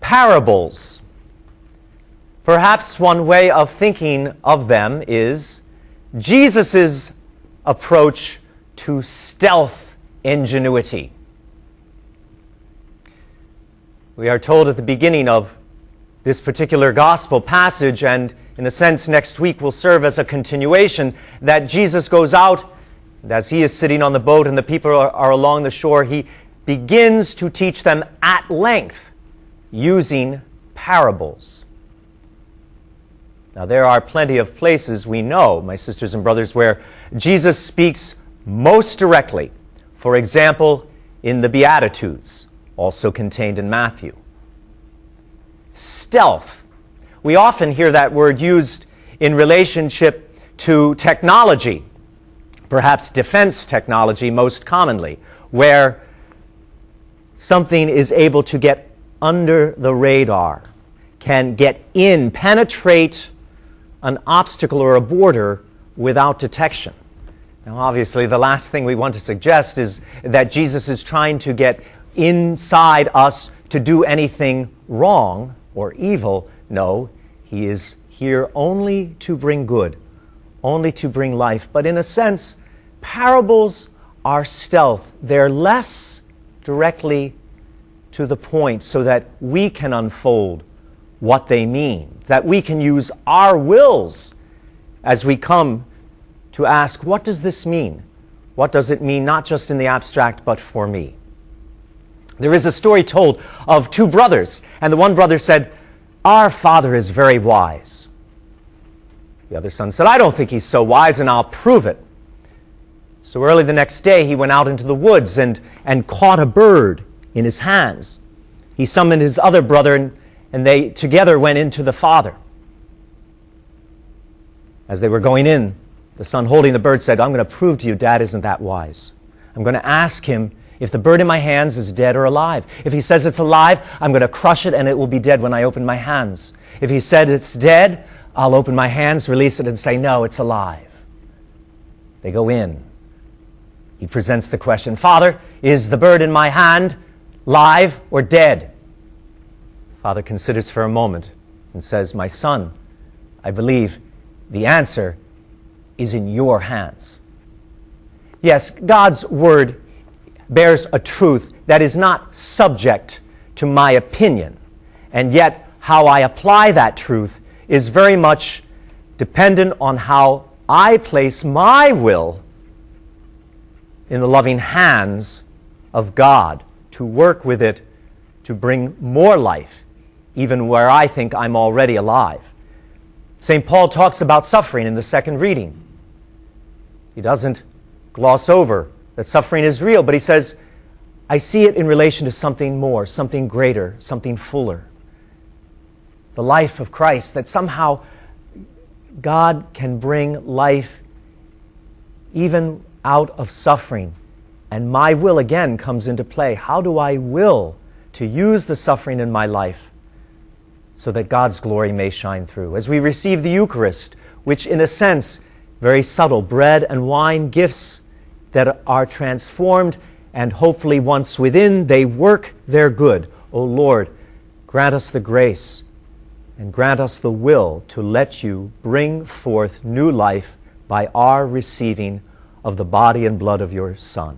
Parables. Perhaps one way of thinking of them is Jesus' approach to stealth ingenuity. We are told at the beginning of this particular gospel passage, and in a sense next week will serve as a continuation, that Jesus goes out, and as he is sitting on the boat and the people are along the shore, he begins to teach them at length using parables. Now, there are plenty of places we know, my sisters and brothers, where Jesus speaks most directly. For example, in the Beatitudes, also contained in Matthew. Stealth. We often hear that word used in relationship to technology, perhaps defense technology most commonly, where something is able to get under the radar, can get in, penetrate an obstacle or a border without detection. Now, obviously, the last thing we want to suggest is that Jesus is trying to get inside us to do anything wrong or evil. No, he is here only to bring good, only to bring life. But in a sense, parables are stealth. They're less directly to the point so that we can unfold what they mean, that we can use our wills as we come to ask, what does this mean? What does it mean, not just in the abstract, but for me? There is a story told of two brothers, and the one brother said, "Our father is very wise." The other son said, "I don't think he's so wise, and I'll prove it." So early the next day, he went out into the woods and caught a bird in his hands. He summoned his other brother, and they together went into the father. As they were going in, the son holding the bird said, "I'm going to prove to you Dad isn't that wise. I'm going to ask him if the bird in my hands is dead or alive. If he says it's alive, I'm going to crush it and it will be dead when I open my hands. If he said it's dead, I'll open my hands, release it, and say, no, it's alive." They go in. He presents the question, "Father, is the bird in my hand live or dead?" Father considers for a moment and says, "My son, I believe the answer is in your hands." Yes, God's word bears a truth that is not subject to my opinion, and yet how I apply that truth is very much dependent on how I place my will in the loving hands of God to work with it to bring more life, even where I think I'm already alive. St. Paul talks about suffering in the second reading. He doesn't gloss over that suffering is real, but he says, I see it in relation to something more, something greater, something fuller. The life of Christ, that somehow God can bring life even out of suffering. And my will again comes into play. How do I will to use the suffering in my life so that God's glory may shine through? As we receive the Eucharist, which in a sense, very subtle, bread and wine gifts that are transformed, and hopefully once within, they work their good. O Lord, grant us the grace and grant us the will to let you bring forth new life by our receiving of the body and blood of your Son.